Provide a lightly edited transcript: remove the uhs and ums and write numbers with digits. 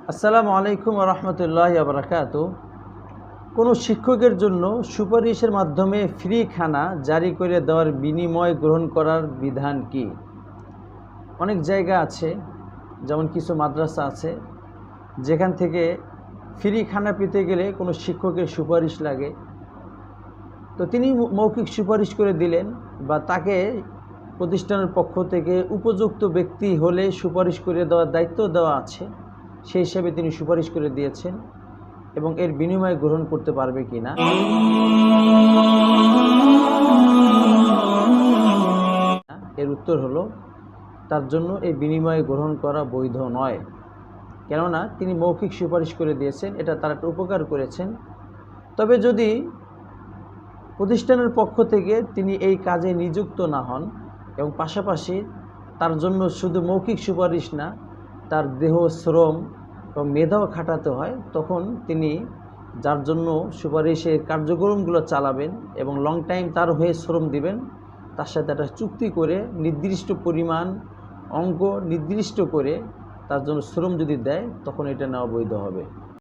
আসসালামু আলাইকুম ওয়া রাহমাতুল্লাহি ওয়া বারাকাতুহু। কোনো শিক্ষকের জন্য সুপারিশের মাধ্যমে ফ্রি খানা জারি করে দেওয়ার বিনিময় গ্রহণ করার বিধান কি? অনেক জায়গা আছে, যেমন কিছু মাদ্রাসা আছে যেখান থেকে ফ্রি খানা পেতে গেলে কোনো শিক্ষকের সুপারিশ লাগে। তো তিনি মৌখিক সুপারিশ করে দিলেন, বা তাকে প্রতিষ্ঠানের পক্ষ থেকে উপযুক্ত ব্যক্তি হলে সুপারিশ করে দেওয়ার দায়িত্ব দেওয়া আছে, সেই হিসাবে তিনি সুপারিশ করে দিয়েছেন, এবং এর বিনিময় গ্রহণ করতে পারবে কি না? এর উত্তর হলো, তার জন্য এই বিনিময় গ্রহণ করা বৈধ নয়। কেননা তিনি মৌখিক সুপারিশ করে দিয়েছেন, এটা তার একটা উপকার করেছেন। তবে যদি প্রতিষ্ঠানের পক্ষ থেকে তিনি এই কাজে নিযুক্ত না হন এবং পাশাপাশি তার জন্য শুধু মৌখিক সুপারিশ না, তার দেহ, শ্রম এবং মেধাও খাটাতে হয়, তখন তিনি যার জন্য সুপারিশের কার্যক্রমগুলো চালাবেন এবং লং টাইম তার হয়ে শ্রম দিবেন, তার সাথে একটা চুক্তি করে নির্দিষ্ট পরিমাণ অঙ্ক নির্দিষ্ট করে তার জন্য শ্রম যদি দেয়, তখন এটা নেওয়া বৈধ হবে।